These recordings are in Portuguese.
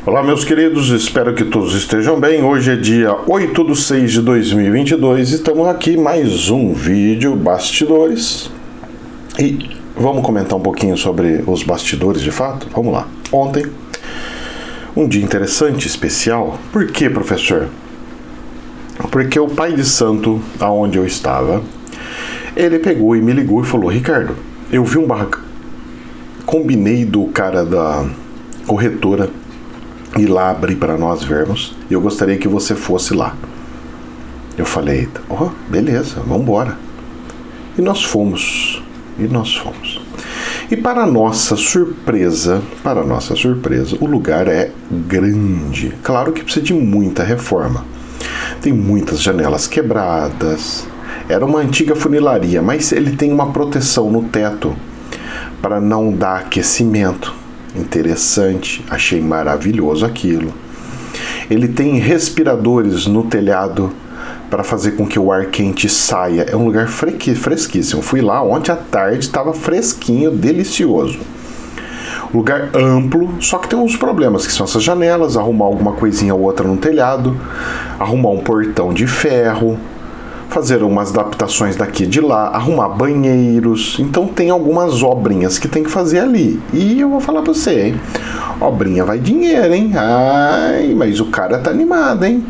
Olá, meus queridos, espero que todos estejam bem. Hoje é dia 8/6/2022 e estamos aqui mais um vídeo bastidores. E vamos comentar um pouquinho sobre os bastidores de fato? Vamos lá. Ontem, um dia interessante, especial. Por quê, professor? Porque o pai de santo, aonde eu estava, ele pegou e me ligou e falou: Ricardo, eu vi um barraco. Combinei do cara da corretora ir lá abrir para nós vermos, e eu gostaria que você fosse lá. Eu falei: oh, beleza, vamos embora. E nós fomos. E para nossa surpresa, o lugar é grande. Claro que precisa de muita reforma. Tem muitas janelas quebradas. Era uma antiga funilaria, mas ele tem uma proteção no teto para não dar aquecimento. Interessante, achei maravilhoso aquilo. Ele tem respiradores no telhado para fazer com que o ar quente saia. É um lugar fresquíssimo. Fui lá ontem à tarde, estava fresquinho, delicioso. Lugar amplo, só que tem uns problemas, que são essas janelas, arrumar alguma coisinha ou outra no telhado, arrumar um portão de ferro, fazer umas adaptações daqui e de lá, arrumar banheiros. Então tem algumas obrinhas que tem que fazer ali. E eu vou falar pra você, hein? Obrinha vai dinheiro, hein? Ai, mas o cara tá animado, hein?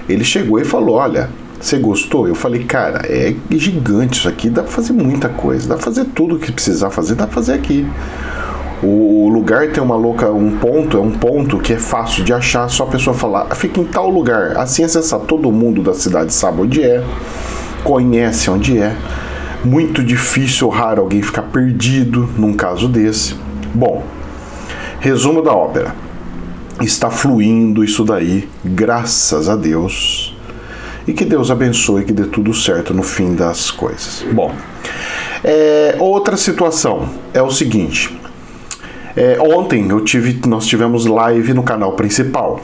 Ele chegou e falou: olha, você gostou? Eu falei: cara, é gigante isso aqui, dá pra fazer muita coisa, dá pra fazer tudo o que precisar fazer, dá pra fazer aqui. O lugar tem um ponto que é fácil de achar, só a pessoa falar: fica em tal lugar. Assim acessar, todo mundo da cidade sabe onde é, conhece onde é. Muito difícil, raro alguém ficar perdido num caso desse. Bom, resumo da ópera. Está fluindo isso daí, graças a Deus. E que Deus abençoe, que dê tudo certo no fim das coisas. Bom, outra situação é o seguinte. Ontem nós tivemos live no canal principal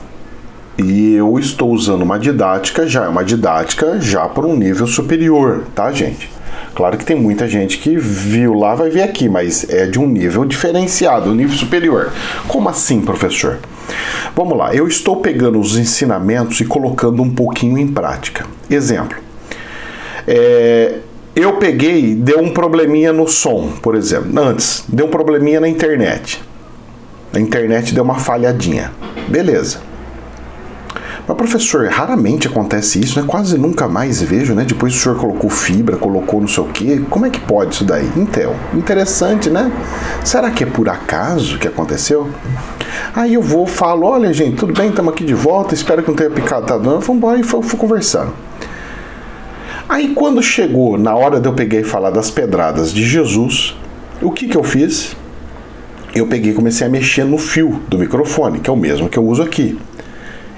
e eu estou usando uma didática já para um nível superior, tá, gente? Claro que tem muita gente que viu lá, vai ver aqui, mas é de um nível diferenciado, um nível superior. Como assim, professor? Vamos lá, eu estou pegando os ensinamentos e colocando um pouquinho em prática. Exemplo, eu peguei, deu um probleminha no som, por exemplo. Antes, deu um probleminha na internet. A internet deu uma falhadinha. Beleza. Mas, professor, raramente acontece isso, né? Quase nunca mais vejo, né? Depois o senhor colocou fibra, colocou não sei o quê. Como é que pode isso daí? Então, interessante, né? Será que é por acaso que aconteceu? Aí eu falo: olha, gente, tudo bem, estamos aqui de volta, espero que não tenha picado, tá dando. Vamos embora e fui conversando. Aí quando chegou na hora de eu pegar e falar das pedradas de Jesus, o que eu fiz? Eu peguei e comecei a mexer no fio do microfone, que é o mesmo que eu uso aqui.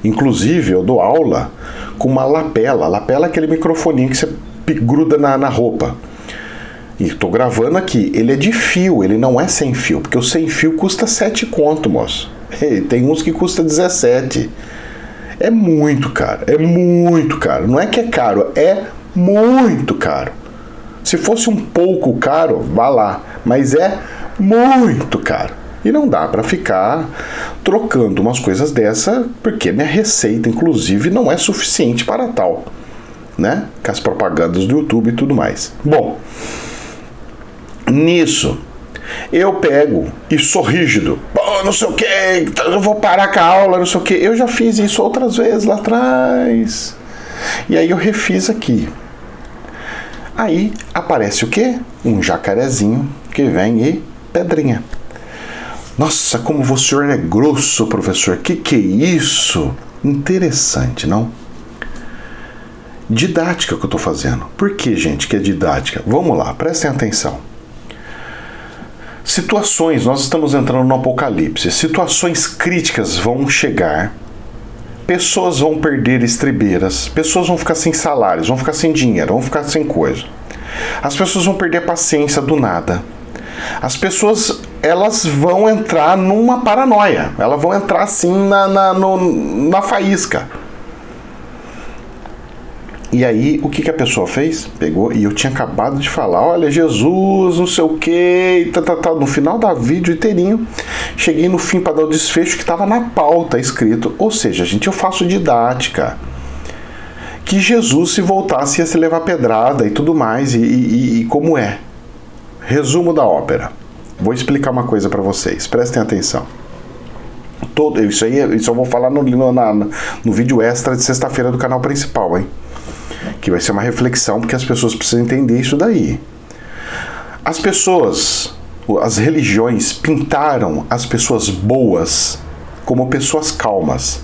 Inclusive, eu dou aula com uma lapela. Lapela é aquele microfoninho que você gruda na roupa. E estou gravando aqui. Ele é de fio, ele não é sem fio, porque o sem fio custa 7 conto, moço. Tem uns que custa 17. É muito caro, Não é que é caro, é muito caro. Se fosse um pouco caro, vá lá, mas é muito caro. E não dá para ficar trocando umas coisas dessa, porque minha receita, inclusive, não é suficiente para tal, né? Com as propagandas do YouTube e tudo mais. Bom, nisso, eu pego e sou rígido. Pô, não sei o que, eu vou parar com a aula, não sei o que. Eu já fiz isso outras vezes lá atrás. E aí eu refiz aqui. Aí aparece o quê? Um jacarezinho que vem e pedrinha. Nossa, como o senhor é grosso, professor. Que é isso? Interessante, não? Didática que eu estou fazendo. Por que, gente, que é didática? Vamos lá, prestem atenção. Situações, nós estamos entrando no apocalipse. Situações críticas vão chegar. Pessoas vão perder estribeiras, pessoas vão ficar sem salários, vão ficar sem dinheiro, vão ficar sem coisa. As pessoas vão perder a paciência do nada. As pessoas, elas vão entrar numa paranoia, elas vão entrar assim na faísca. E aí, o que a pessoa fez? Pegou, e eu tinha acabado de falar, olha, Jesus, não sei o que, no final da vídeo inteirinho, cheguei no fim para dar o desfecho que estava na pauta escrito. Ou seja, gente, eu faço didática. Que Jesus, se voltasse, ia se levar pedrada e tudo mais, e como é. Resumo da ópera. Vou explicar uma coisa para vocês, prestem atenção. Isso eu vou falar no vídeo extra de sexta-feira do canal principal, hein? Que vai ser uma reflexão, porque as pessoas precisam entender isso daí. As religiões pintaram as pessoas boas como pessoas calmas.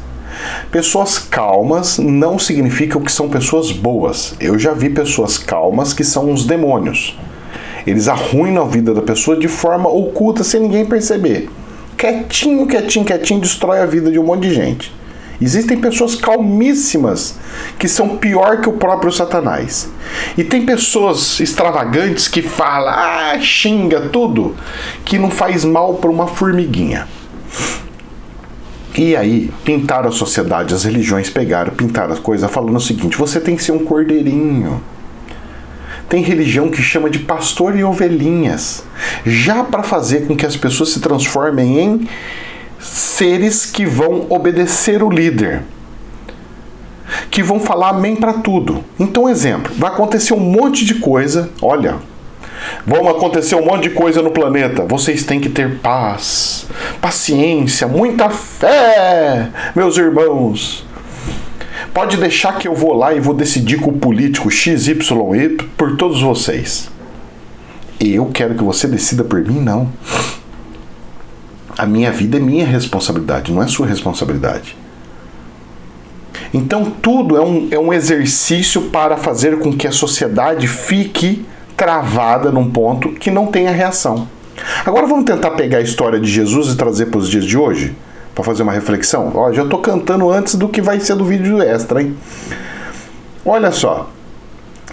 Pessoas calmas não significam que são pessoas boas. Eu já vi pessoas calmas que são uns demônios. Eles arruinam a vida da pessoa de forma oculta, sem ninguém perceber. Quietinho, destrói a vida de um monte de gente. Existem pessoas calmíssimas que são pior que o próprio Satanás. E tem pessoas extravagantes que falam, xinga tudo, que não faz mal para uma formiguinha. E aí, pintaram a sociedade, as religiões pintaram as coisas falando o seguinte, você tem que ser um cordeirinho. Tem religião que chama de pastor e ovelhinhas, já para fazer com que as pessoas se transformem em seres que vão obedecer o líder, que vão falar amém para tudo. Então, exemplo, vai acontecer um monte de coisa, olha, vão acontecer um monte de coisa no planeta, vocês têm que ter paz, paciência, muita fé, meus irmãos. Pode deixar que eu vou lá e vou decidir com o político XYY por todos vocês. Eu quero que você decida por mim, não. A minha vida é minha responsabilidade, não é sua responsabilidade. Então tudo é um exercício para fazer com que a sociedade fique travada num ponto que não tenha reação. Agora vamos tentar pegar a história de Jesus e trazer para os dias de hoje? Para fazer uma reflexão? Ó, já estou cantando antes do que vai ser do vídeo extra, hein? Olha só.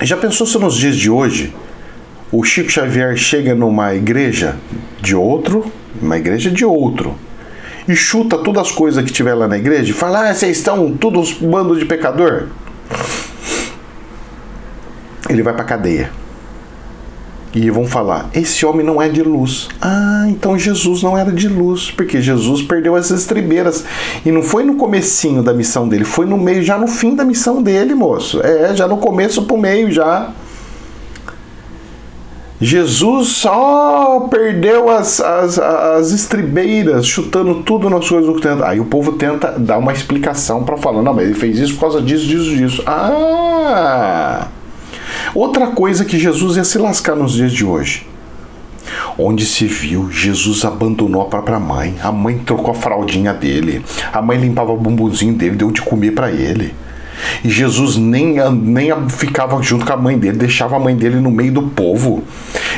Já pensou se nos dias de hoje o Chico Xavier chega numa igreja de outro, e chuta todas as coisas que tiver lá na igreja e fala, vocês estão todos um bando de pecador? Ele vai para cadeia. E vão falar, esse homem não é de luz. Então Jesus não era de luz, porque Jesus perdeu as estribeiras. E não foi no comecinho da missão dele, foi no meio, já no fim da missão dele, moço. Já no começo pro meio, já. Jesus só perdeu as estribeiras, chutando tudo nas coisas do tempo. Aí o povo tenta dar uma explicação para falar, não, mas ele fez isso por causa disso. Outra coisa que Jesus ia se lascar nos dias de hoje. Onde se viu, Jesus abandonou a própria mãe. A mãe trocou a fraldinha dele. A mãe limpava o bumbumzinho dele, deu de comer para ele. E Jesus nem ficava junto com a mãe dele, deixava a mãe dele no meio do povo.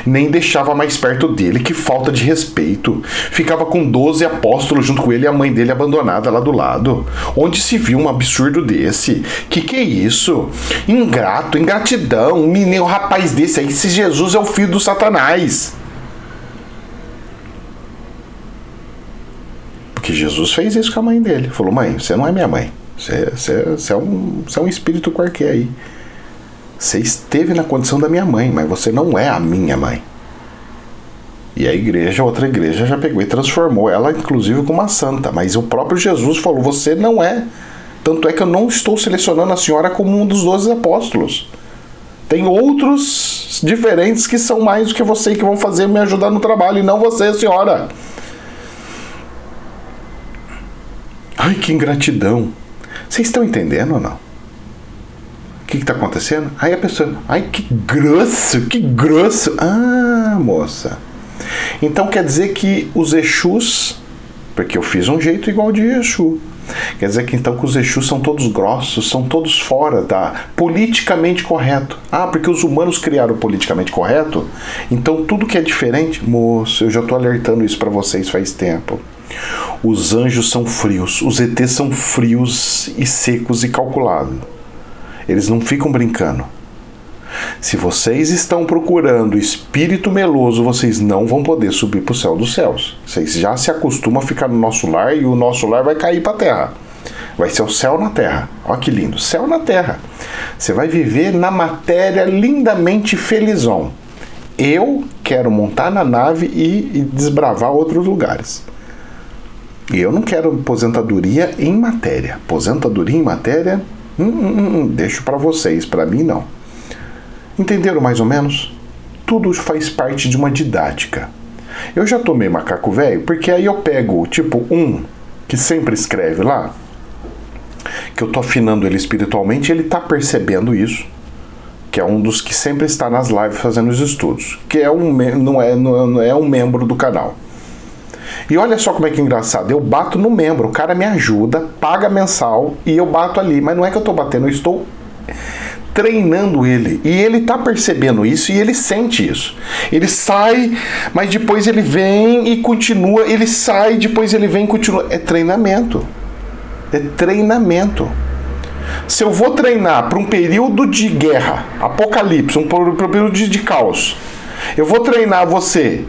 Nem deixava mais perto dele, que falta de respeito. Ficava com 12 apóstolos junto com ele e a mãe dele abandonada lá do lado. Onde se viu um absurdo desse? Que é isso? Ingrato, ingratidão, um rapaz desse aí, se Jesus é o filho do Satanás. Porque Jesus fez isso com a mãe dele. Falou, mãe, você não é minha mãe. Você é um espírito qualquer aí. Você esteve na condição da minha mãe, mas você não é a minha mãe. E a igreja, outra igreja, já pegou e transformou ela, inclusive, como uma santa. Mas o próprio Jesus falou, você não é. Tanto é que eu não estou selecionando a senhora como um dos 12 apóstolos. Tem outros diferentes que são mais do que você, que vão fazer me ajudar no trabalho, e não você, senhora. Ai, que ingratidão. Vocês estão entendendo ou não? O que está acontecendo? Aí a pessoa, ai, que grosso. Moça. Então quer dizer que os Exus, porque eu fiz um jeito igual de Exu, quer dizer que então que os Exus são todos grossos, são todos fora da politicamente correto. Porque os humanos criaram o politicamente correto, então tudo que é diferente, moço, eu já estou alertando isso para vocês faz tempo. Os anjos são frios, os ETs são frios e secos e calculados. Eles não ficam brincando. Se vocês estão procurando espírito meloso, vocês não vão poder subir para o céu dos céus. Vocês já se acostumam a ficar no nosso lar e o nosso lar vai cair para a terra. Vai ser o céu na terra. Olha que lindo, céu na terra. Você vai viver na matéria lindamente felizão. Eu quero montar na nave e desbravar outros lugares. E eu não quero aposentadoria em matéria. Aposentadoria em matéria, deixo para vocês, para mim não. Entenderam mais ou menos? Tudo faz parte de uma didática. Eu já tomei macaco velho, porque aí eu pego, tipo, que sempre escreve lá, que eu tô afinando ele espiritualmente, ele tá percebendo isso, que é um dos que sempre está nas lives fazendo os estudos, que não é um membro do canal. E olha só como é que é engraçado, eu bato no membro, o cara me ajuda, paga mensal e eu bato ali, mas não é que eu tô batendo, eu estou treinando ele, e ele tá percebendo isso e ele sente isso. Ele sai, mas depois ele vem e continua, ele sai, depois ele vem e continua. É treinamento. É treinamento. Se eu vou treinar para um período de guerra, apocalipse, um período de caos, eu vou treinar você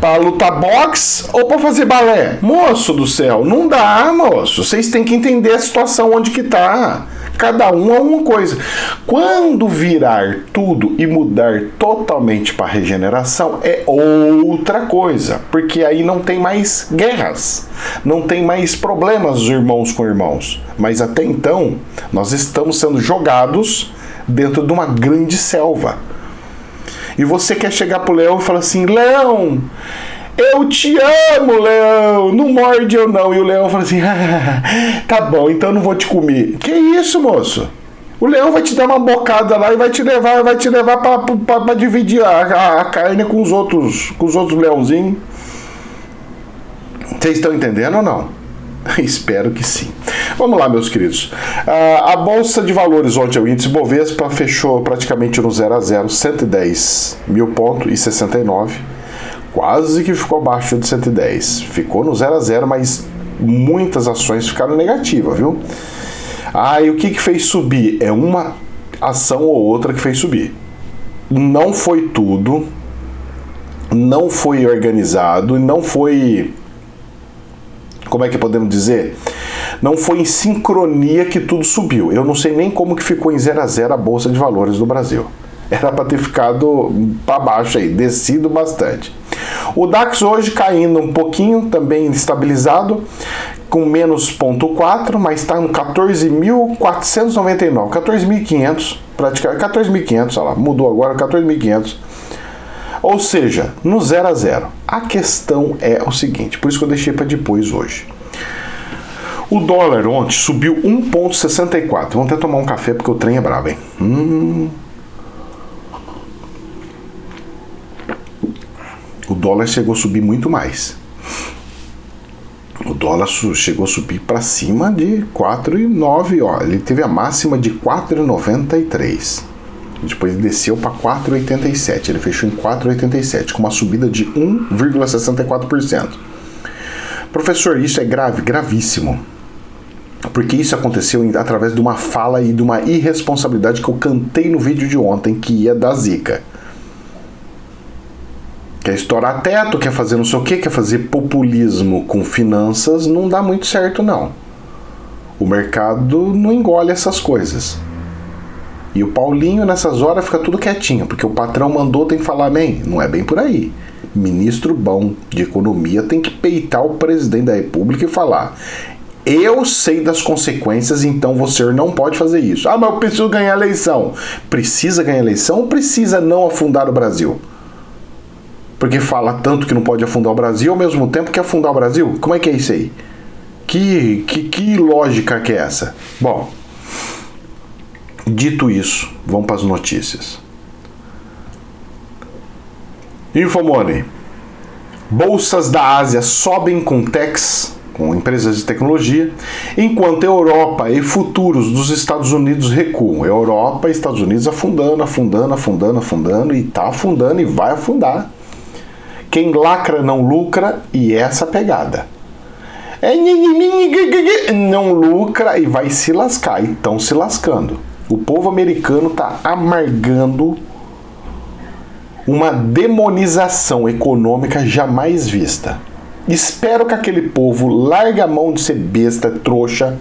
para lutar boxe ou para fazer balé? Moço do céu, não dá, moço. Vocês têm que entender a situação onde que tá. Cada um é uma coisa. Quando virar tudo e mudar totalmente para regeneração, é outra coisa. Porque aí não tem mais guerras. Não tem mais problemas irmãos com irmãos. Mas até então, nós estamos sendo jogados dentro de uma grande selva. E você quer chegar pro leão e falar assim: Leão, eu te amo, Leão, não morde eu não. E o leão fala assim: tá bom, então não vou te comer. Que isso, moço? O leão vai te dar uma bocada lá e vai te levar pra dividir a carne com os outros leãozinhos. Vocês estão entendendo ou não? Espero que sim. Vamos lá, meus queridos. A Bolsa de Valores, ontem o índice Bovespa fechou praticamente no 0 a 0, 110 mil pontos e 69. Quase que ficou abaixo de 110. Ficou no 0 a 0, mas muitas ações ficaram negativas, viu? E o que fez subir? É uma ação ou outra que fez subir. Não foi tudo, não foi organizado, não foi... Como é que podemos dizer? Não foi em sincronia que tudo subiu. Eu não sei nem como que ficou em 0 a 0 a Bolsa de Valores do Brasil. Era para ter ficado para baixo aí, descido bastante. O DAX hoje caindo um pouquinho, também estabilizado, com menos 0,4, mas está em 14.499, 14.500, praticamente 14.500, olha lá, mudou agora, 14.500. Ou seja, no 0 a 0. A questão é o seguinte, por isso que eu deixei para depois hoje. O dólar ontem subiu 1,64. Vamos até tomar um café porque o trem é brabo, hein? O dólar chegou a subir muito mais. O dólar chegou a subir para cima de 4,9. Ó, ele teve a máxima de 4,93. Depois desceu para 4,87. Ele fechou em 4,87, com uma subida de 1,64%. Professor, isso é grave? Gravíssimo. Porque isso aconteceu através de uma fala e de uma irresponsabilidade que eu cantei no vídeo de ontem, que ia dar zica. Quer estourar teto, quer fazer não sei o que, quer fazer populismo com finanças, não dá muito certo não. O mercado não engole essas coisas. E o Paulinho nessas horas fica tudo quietinho, porque o patrão mandou, tem que falar amém. Não é bem por aí. Ministro bom de economia tem que peitar o presidente da república e falar: eu sei das consequências, então você não pode fazer isso. Mas eu preciso ganhar a eleição. Precisa ganhar a eleição ou precisa não afundar o Brasil? Porque fala tanto que não pode afundar o Brasil, ao mesmo tempo que afundar o Brasil? Como é que é isso aí? Que lógica que é essa? Bom, dito isso, vamos para as notícias. Infomoney. Bolsas da Ásia sobem com techs, com empresas de tecnologia, enquanto Europa e futuros dos Estados Unidos recuam. Europa e Estados Unidos afundando, e está afundando e vai afundar. Quem lacra não lucra, e essa pegada. Não lucra e vai se lascar, e estão se lascando. O povo americano está amargando uma demonização econômica jamais vista. Espero que aquele povo largue a mão de ser besta, trouxa,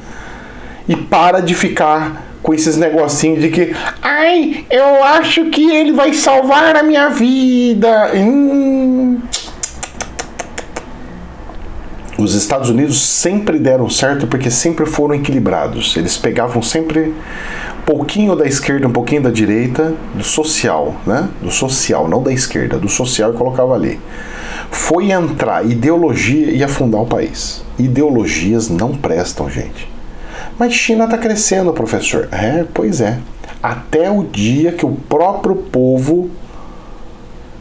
e para de ficar com esses negocinhos de que ai, eu acho que ele vai salvar a minha vida. Os Estados Unidos sempre deram certo porque sempre foram equilibrados. Eles pegavam sempre um pouquinho da esquerda, um pouquinho da direita, do social, né? Do social, não da esquerda, do social, e colocava ali. Foi entrar ideologia e afundar o país. Ideologias não prestam, gente. Mas China está crescendo, professor. Pois é. Até o dia que o próprio povo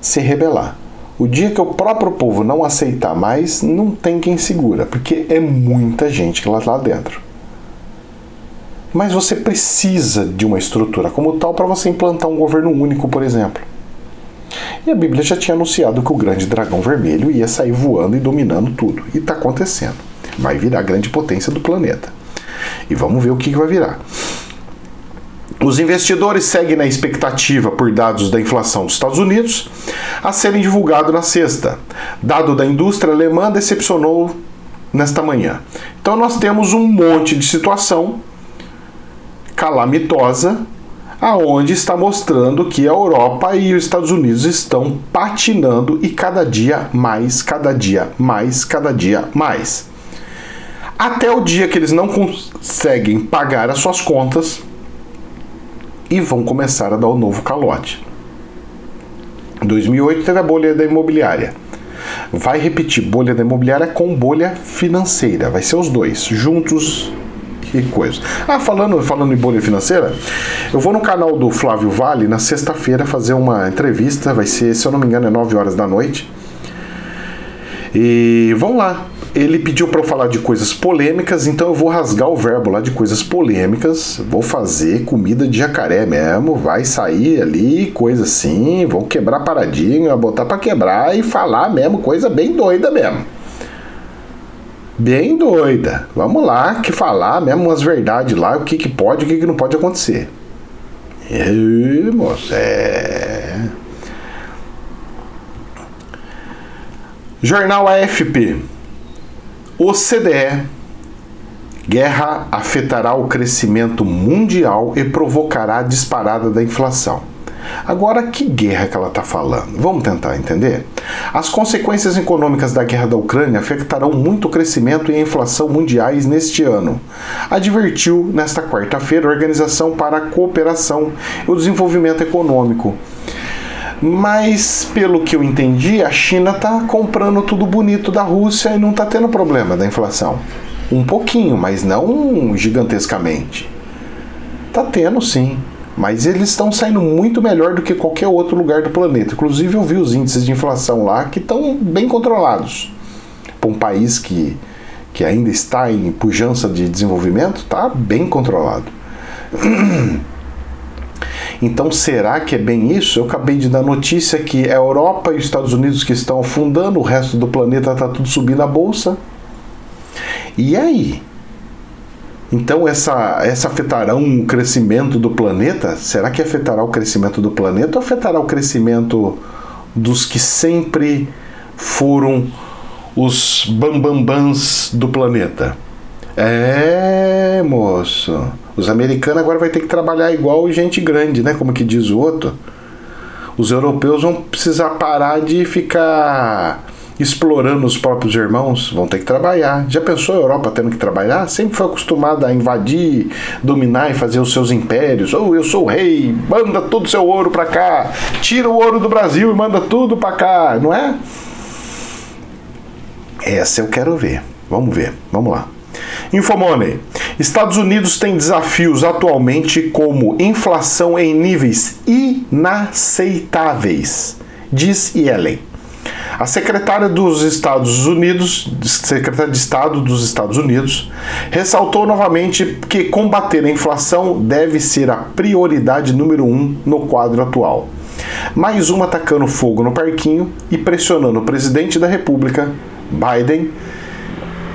se rebelar. O dia que o próprio povo não aceitar mais, não tem quem segura, porque é muita gente lá dentro. Mas você precisa de uma estrutura como tal para você implantar um governo único, por exemplo. E a Bíblia já tinha anunciado que o grande dragão vermelho ia sair voando e dominando tudo. E está acontecendo. Vai virar a grande potência do planeta. E vamos ver o que vai virar. Os investidores seguem na expectativa por dados da inflação dos Estados Unidos a serem divulgados na sexta. Dado da indústria alemã decepcionou nesta manhã. Então nós temos um monte de situação calamitosa, aonde está mostrando que a Europa e os Estados Unidos estão patinando e cada dia mais, cada dia mais, cada dia mais. Até o dia que eles não conseguem pagar as suas contas e vão começar a dar o novo calote. Em 2008 teve a bolha da imobiliária. Vai repetir bolha da imobiliária com bolha financeira. Vai ser os dois, juntos e coisas. Falando em bolha financeira, eu vou no canal do Flávio Vale na sexta-feira fazer uma entrevista. Vai ser, se eu não me engano, 9 horas da noite. E vão lá. Ele pediu para eu falar de coisas polêmicas, então eu vou rasgar o verbo lá de coisas polêmicas, vou fazer comida de jacaré mesmo, vai sair ali coisa assim, vou quebrar paradigma, botar para quebrar e falar mesmo coisa bem doida mesmo. Bem doida. Vamos lá, que falar mesmo umas verdades lá, o que pode e o que não pode acontecer. Moço, Jornal AFP. OCDE. Guerra afetará o crescimento mundial e provocará a disparada da inflação. Agora, que guerra que ela está falando? Vamos tentar entender? As consequências econômicas da guerra da Ucrânia afetarão muito o crescimento e a inflação mundiais neste ano, advertiu nesta quarta-feira a Organização para a Cooperação e o Desenvolvimento Econômico. Mas, pelo que eu entendi, a China está comprando tudo bonito da Rússia e não está tendo problema da inflação. Um pouquinho, mas não gigantescamente. Está tendo sim, mas eles estão saindo muito melhor do que qualquer outro lugar do planeta. Inclusive eu vi os índices de inflação lá que estão bem controlados. Para um país que ainda está em pujança de desenvolvimento, está bem controlado. Então, será que é bem isso? Eu acabei de dar notícia que a Europa e os Estados Unidos que estão afundando, o resto do planeta está tudo subindo a bolsa. E aí? Então, essa afetará o crescimento do planeta? Será que afetará o crescimento do planeta ou afetará o crescimento dos que sempre foram os bambambãs do planeta? Moço. Os americanos agora vão ter que trabalhar igual gente grande, né? Como que diz o outro. Os europeus vão precisar parar de ficar explorando os próprios irmãos. Vão ter que trabalhar. Já pensou a Europa tendo que trabalhar? Sempre foi acostumada a invadir, dominar e fazer os seus impérios. Eu sou o rei, manda todo o seu ouro pra cá. Tira o ouro do Brasil e manda tudo pra cá, não é? Essa eu quero ver. Vamos ver. Vamos lá. Infomoney. Estados Unidos tem desafios atualmente como inflação em níveis inaceitáveis, diz Yellen. A secretária de Estado dos Estados Unidos, ressaltou novamente que combater a inflação deve ser a prioridade número 1 no quadro atual. Mais uma tacando fogo no parquinho e pressionando o presidente da República, Biden,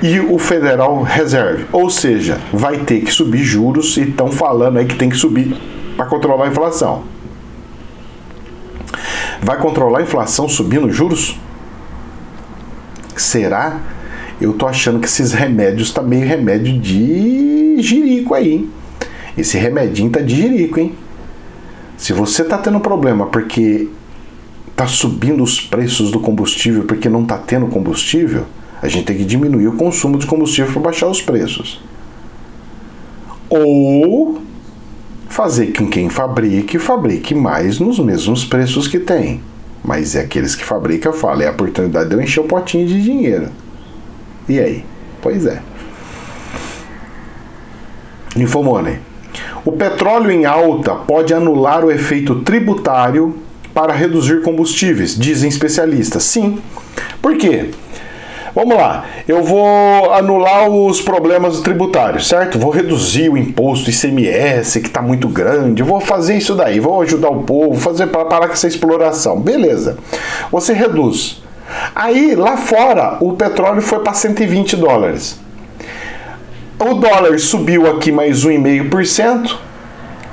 e o Federal Reserve, ou seja, vai ter que subir juros e estão falando aí que tem que subir para controlar a inflação. Vai controlar a inflação subindo juros? Será? Eu tô achando que esses remédios tá meio remédio de jirico aí, hein? Esse remedinho tá de jirico, hein? Se você tá tendo problema porque tá subindo os preços do combustível porque não tá tendo combustível, a gente tem que diminuir o consumo de combustível para baixar os preços. Ou fazer com quem fabrique mais nos mesmos preços que tem. Mas é aqueles que fabricam, eu falo, é a oportunidade de eu encher o potinho de dinheiro. E aí? Pois é. Infomoney. O petróleo em alta pode anular o efeito tributário para reduzir combustíveis, dizem especialistas. Sim. Por quê? Vamos lá, eu vou anular os problemas tributários, certo? Vou reduzir o imposto ICMS, que está muito grande, vou fazer isso daí, vou ajudar o povo, fazer para parar com essa exploração. Beleza, você reduz. Aí, lá fora, o petróleo foi para 120 dólares. O dólar subiu aqui mais 1,5%,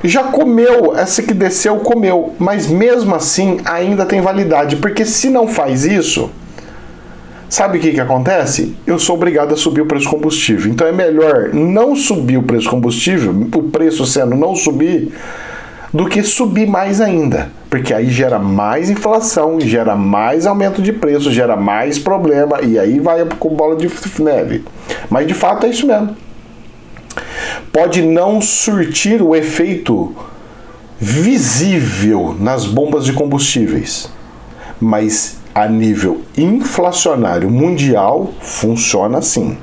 já comeu, essa que desceu comeu, mas mesmo assim ainda tem validade, porque se não faz isso, sabe o que acontece? Eu sou obrigado a subir o preço do combustível. Então é melhor não subir o preço do combustível, o preço sendo não subir, do que subir mais ainda. Porque aí gera mais inflação, gera mais aumento de preço, gera mais problema, e aí vai com bola de neve. Mas de fato é isso mesmo. Pode não surtir o efeito visível nas bombas de combustíveis, mas a nível inflacionário mundial funciona assim.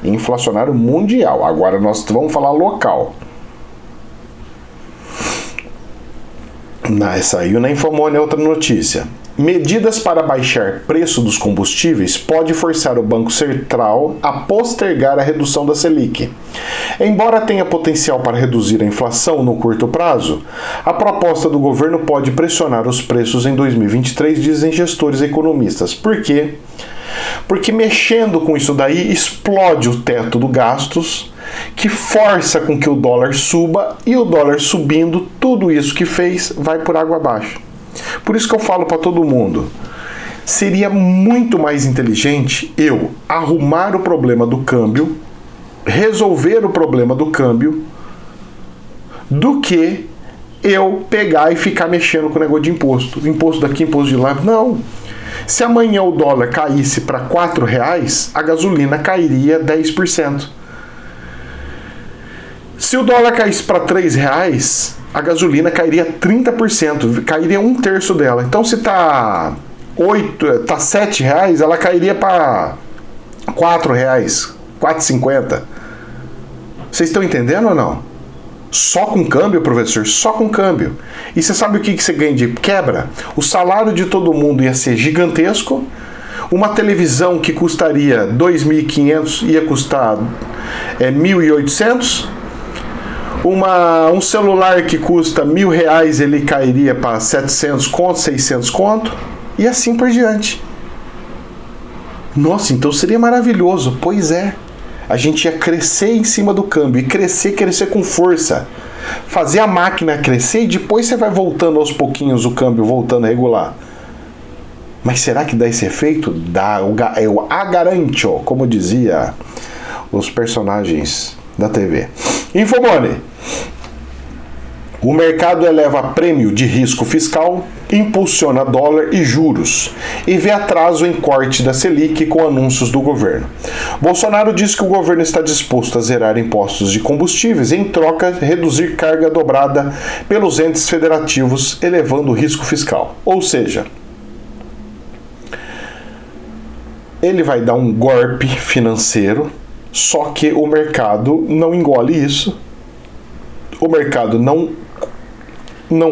Inflacionário mundial. Agora nós vamos falar local. Saiu na Infomoney outra notícia. Medidas para baixar preço dos combustíveis pode forçar o Banco Central a postergar a redução da Selic. Embora tenha potencial para reduzir a inflação no curto prazo, a proposta do governo pode pressionar os preços em 2023, dizem gestores economistas. Por quê? Porque mexendo com isso daí explode o teto dos gastos, que força com que o dólar suba, e o dólar subindo, tudo isso que fez vai por água abaixo. Por isso que eu falo para todo mundo, seria muito mais inteligente eu arrumar o problema do câmbio, resolver o problema do câmbio, do que eu pegar e ficar mexendo com o negócio de imposto. Imposto daqui, imposto de lá. Não. Se amanhã o dólar caísse para R$4, a gasolina cairia 10%. Se o dólar caísse para R$3, a gasolina cairia 30%, cairia 1/3 dela. Então se tá R$7, ela cairia para R$4, R$4,50. Vocês estão entendendo ou não? Só com câmbio, professor? Só com câmbio. E você sabe o que você ganha de quebra? O salário de todo mundo ia ser gigantesco. Uma televisão que custaria 2.500 ia custar 1.800. Um celular que custa R$1.000, ele cairia para 700 conto, 600 conto, e assim por diante. Nossa, então seria maravilhoso. Pois é. A gente ia crescer em cima do câmbio, e crescer com força. Fazer a máquina crescer e depois você vai voltando aos pouquinhos, o câmbio voltando a regular. Mas será que dá esse efeito? Dá, eu a garanto, como dizia os personagens da TV. Infomoney. O mercado eleva prêmio de risco fiscal, impulsiona dólar e juros, e vê atraso em corte da Selic com anúncios do governo. Bolsonaro diz que o governo está disposto a zerar impostos de combustíveis, em troca reduzir carga dobrada pelos entes federativos, elevando o risco fiscal. Ou seja, ele vai dar um golpe financeiro, só que o mercado não engole isso. O mercado não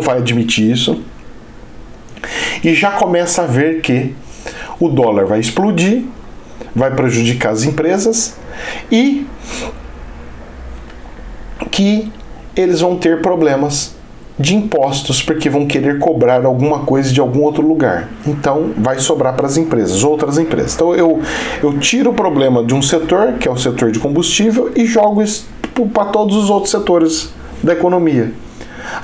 vai admitir isso. E já começa a ver que o dólar vai explodir, vai prejudicar as empresas e que eles vão ter problemas de impostos porque vão querer cobrar alguma coisa de algum outro lugar. Então vai sobrar para as empresas, outras empresas. Então eu tiro o problema de um setor, que é o setor de combustível, e jogo isso para todos os outros setores da economia.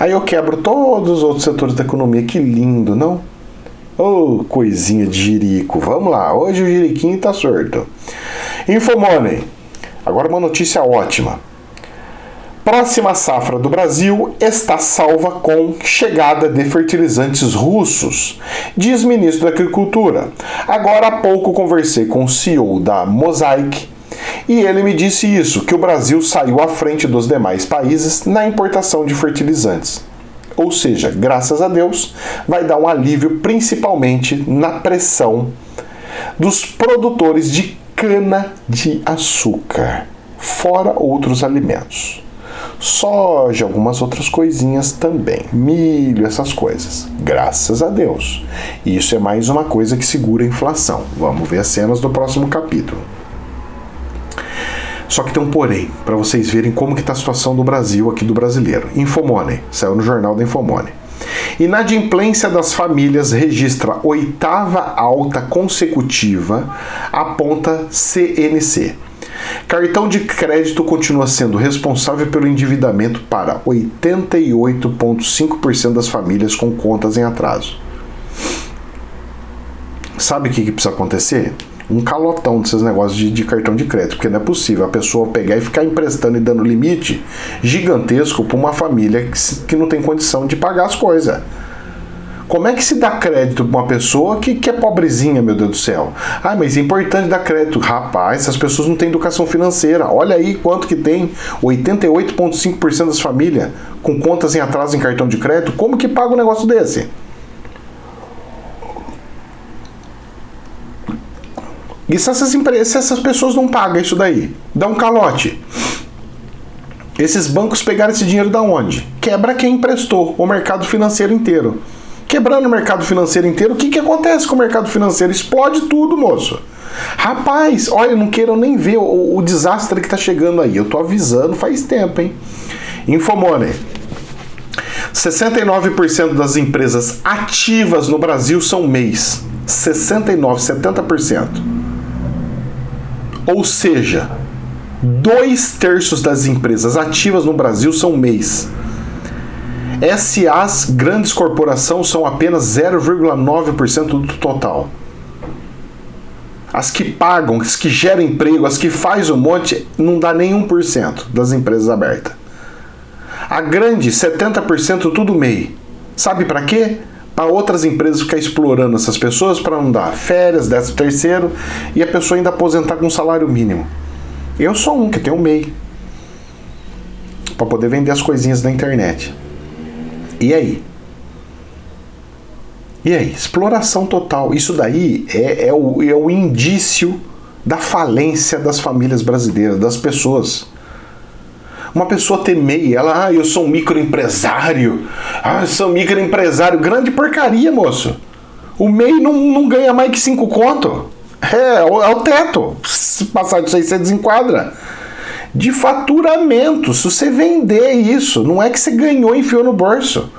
Aí eu quebro todos os outros setores da economia. Que lindo, não? Ô, coisinha de jirico. Vamos lá, hoje o jiriquinho tá sorto. Infomoney. Agora uma notícia ótima. Próxima safra do Brasil está salva com chegada de fertilizantes russos, diz ministro da Agricultura. Agora há pouco conversei com o CEO da Mosaic e ele me disse isso, que o Brasil saiu à frente dos demais países na importação de fertilizantes. Ou seja, graças a Deus, vai dar um alívio principalmente na pressão dos produtores de cana-de-açúcar, fora outros alimentos. Soja, algumas outras coisinhas também, milho, essas coisas. Graças a Deus. Isso é mais uma coisa que segura a inflação. Vamos ver as cenas do próximo capítulo. Só que tem um porém, para vocês verem como que está a situação do Brasil, aqui do brasileiro. Infomoney, saiu no jornal da Infomoney. Inadimplência das famílias registra 8ª alta consecutiva, aponta CNC. Cartão de crédito continua sendo responsável pelo endividamento para 88,5% das famílias com contas em atraso. Sabe o que precisa acontecer? Um calotão desses negócios de cartão de crédito, porque não é possível a pessoa pegar e ficar emprestando e dando limite gigantesco para uma família que não tem condição de pagar as coisas. Como é que se dá crédito para uma pessoa que é pobrezinha, meu Deus do céu? Ah, mas é importante dar crédito. Rapaz, essas pessoas não têm educação financeira. Olha aí quanto que tem 88,5% das famílias com contas em atraso em cartão de crédito. Como que paga um negócio desse? E se essas pessoas não pagam isso daí? Dá um calote. Esses bancos pegaram esse dinheiro da onde? Quebra quem emprestou, o mercado financeiro inteiro. Quebrando o mercado financeiro inteiro, o que acontece com o mercado financeiro? Explode tudo, moço. Rapaz, olha, não queiram nem ver o desastre que tá chegando aí. Eu tô avisando faz tempo, hein? Infomoney. 69% das empresas ativas no Brasil são MEIs. 70%. Ou seja, 2/3 das empresas ativas no Brasil são MEIs. SAs, grandes corporações, são apenas 0,9% do total. As que pagam, as que geram emprego, as que fazem um monte, não dá nem 1% das empresas abertas. A grande, 70%, tudo MEI. Sabe para quê? Para outras empresas ficar explorando essas pessoas para não dar férias, 13º, e a pessoa ainda aposentar com um salário mínimo. Eu sou um que tem um MEI. Para poder vender as coisinhas na internet. E aí? E aí? Exploração total. Isso daí é o indício da falência das famílias brasileiras, das pessoas. Uma pessoa ter MEI, ela, eu sou um microempresário. Eu sou um microempresário. Grande porcaria, moço. O MEI não ganha mais que 5 conto. É o teto. Se passar disso aí, você desenquadra. De faturamento, se você vender isso, não é que você ganhou e enfiou no bolso.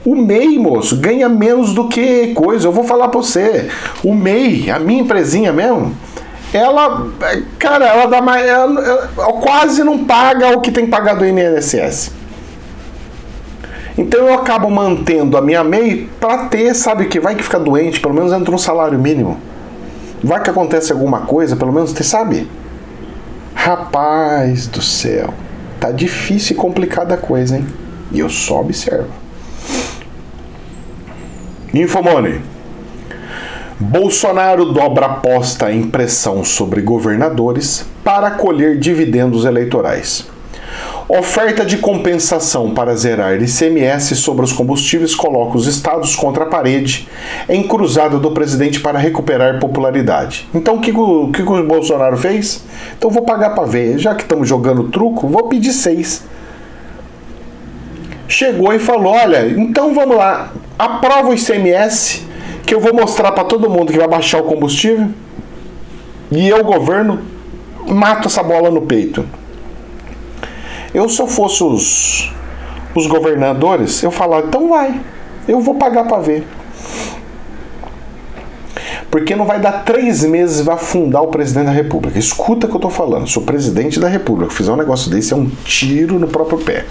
O MEI, moço, ganha menos do que coisa. Eu vou falar pra você. O MEI, a minha empresinha mesmo, ela dá mais. Ela quase não paga o que tem pagado o INSS. Então eu acabo mantendo a minha MEI pra ter, sabe o que? Vai que fica doente, pelo menos entra um salário mínimo. Vai que acontece alguma coisa, pelo menos você sabe. Rapaz do céu, tá difícil e complicada a coisa, hein? E eu só observo. Infomoney. Bolsonaro dobra aposta em pressão sobre governadores para colher dividendos eleitorais. Oferta de compensação para zerar ICMS sobre os combustíveis coloca os estados contra a parede em cruzada do presidente para recuperar popularidade. Então o que o Bolsonaro fez? Então vou pagar para ver. Já que estamos jogando truco, vou pedir 6. Chegou e falou, olha, então vamos lá, aprova o ICMS, que eu vou mostrar para todo mundo que vai baixar o combustível, e eu, governo, mato essa bola no peito. Eu, se eu fosse os governadores, eu falava, então vai, eu vou pagar para ver. Porque não vai dar 3 meses e vai afundar o presidente da República. Escuta o que eu tô falando, sou presidente da República, fizer um negócio desse é um tiro no próprio pé.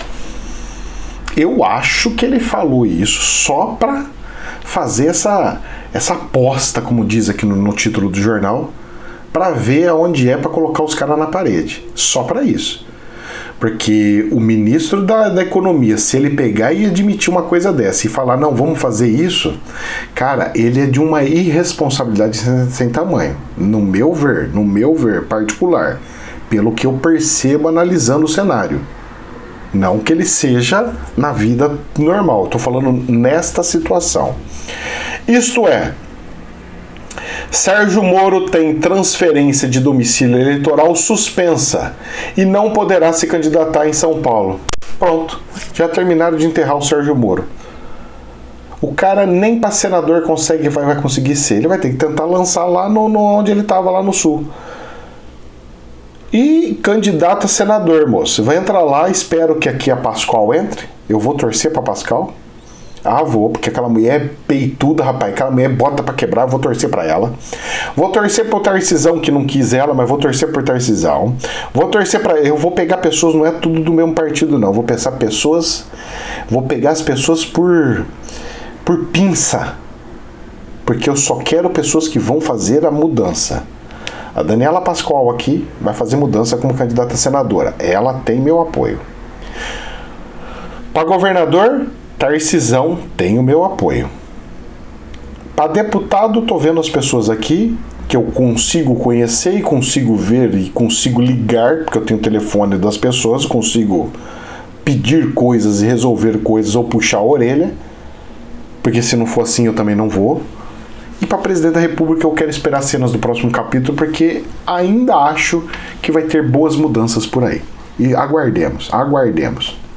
Eu acho que ele falou isso só para fazer essa aposta, como diz aqui no título do jornal, para ver aonde é para colocar os caras na parede. Só para isso. Porque o ministro da Economia, se ele pegar e admitir uma coisa dessa e falar, não, vamos fazer isso, cara, ele é de uma irresponsabilidade sem tamanho. No meu ver particular, pelo que eu percebo analisando o cenário. Não que ele seja na vida normal, estou falando nesta situação. Isto é, Sérgio Moro tem transferência de domicílio eleitoral suspensa e não poderá se candidatar em São Paulo. Pronto, já terminaram de enterrar o Sérgio Moro. O cara nem para senador vai conseguir ser, ele vai ter que tentar lançar lá onde ele estava, lá no sul. E candidato a senador, moço. Vai entrar lá, espero que aqui a Pascoal entre. Eu vou torcer pra Pascoal. Ah, vou, porque aquela mulher é peituda, rapaz. Aquela mulher bota pra quebrar, eu vou torcer pra ela. Vou torcer pro Tarcisão, que não quis ela, mas vou torcer por Tarcisão. Vou torcer pra... Eu vou pegar pessoas, não é tudo do mesmo partido, não. Vou pensar pessoas... Vou pegar as pessoas por pinça. Porque eu só quero pessoas que vão fazer a mudança. A Daniela Pascoal aqui vai fazer mudança como candidata a senadora. Ela tem meu apoio. Para governador, Tarcisão tem o meu apoio. Para deputado, tô vendo as pessoas aqui que eu consigo conhecer e consigo ver e consigo ligar, porque eu tenho o telefone das pessoas, consigo pedir coisas e resolver coisas ou puxar a orelha, porque se não for assim eu também não vou. E para presidente da República eu quero esperar cenas do próximo capítulo, porque ainda acho que vai ter boas mudanças por aí. E aguardemos.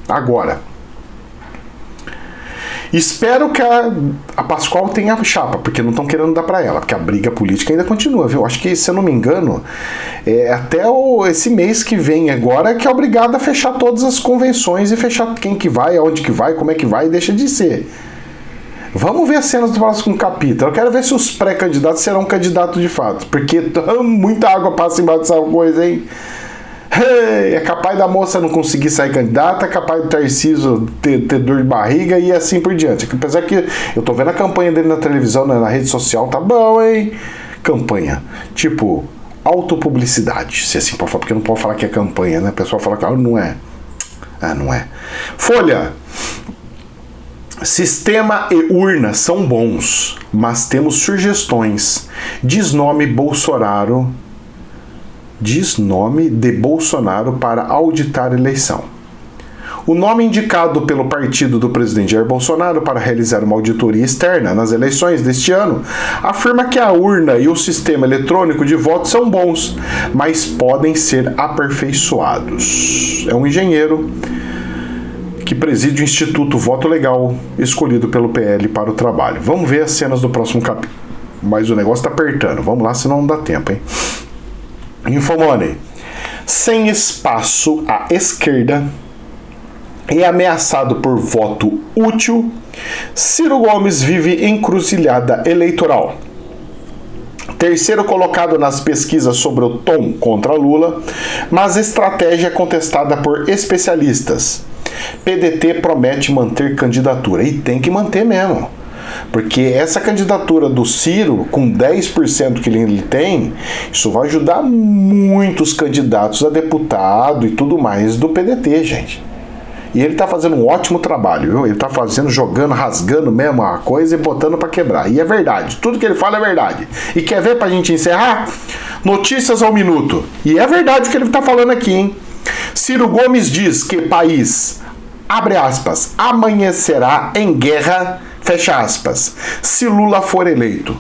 Agora, espero que a Pascoal tenha chapa, porque não estão querendo dar para ela, porque a briga política ainda continua, viu? Acho que, se eu não me engano, até esse mês que vem agora que é obrigado a fechar todas as convenções e fechar quem que vai, aonde que vai, como é que vai, e deixa de ser. Vamos ver as cenas do próximo capítulo. Eu quero ver se os pré-candidatos serão candidatos de fato. Porque muita água passa embaixo dessa coisa, hein? É capaz da moça não conseguir sair candidata, é capaz do Tarcísio ter dor de barriga e assim por diante. Apesar que eu tô vendo a campanha dele na televisão, na rede social, tá bom, hein? Campanha. Tipo, autopublicidade, se assim pode falar, porque não pode falar que é campanha, né? O pessoal fala que não é. Ah, não é. Folha. Sistema e urna são bons, mas temos sugestões. Diz nome de Bolsonaro para auditar a eleição. O nome indicado pelo partido do presidente Jair Bolsonaro para realizar uma auditoria externa nas eleições deste ano afirma que a urna e o sistema eletrônico de voto são bons, mas podem ser aperfeiçoados. É um engenheiro que preside o Instituto Voto Legal, escolhido pelo PL para o trabalho. Vamos ver as cenas do próximo capítulo. Mas o negócio está apertando. Vamos lá, senão não dá tempo, hein? Infomoney. Sem espaço à esquerda e ameaçado por voto útil, Ciro Gomes vive encruzilhada eleitoral. Terceiro colocado nas pesquisas sobre o tom contra Lula, mas estratégia é contestada por especialistas. PDT promete manter candidatura, e tem que manter mesmo, porque essa candidatura do Ciro, com 10% que ele tem, isso vai ajudar muitos candidatos a deputado e tudo mais do PDT, gente. E ele tá fazendo um ótimo trabalho, viu? Ele tá jogando, rasgando mesmo a coisa e botando para quebrar. E é verdade, tudo que ele fala é verdade. E quer ver pra gente encerrar? Notícias ao minuto. E é verdade o que ele tá falando aqui, hein? Ciro Gomes diz que país, abre aspas, amanhecerá em guerra, fecha aspas, se Lula for eleito.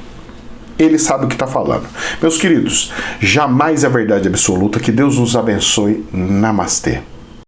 Ele sabe o que está falando. Meus queridos, jamais é verdade absoluta. Que Deus nos abençoe. Namastê.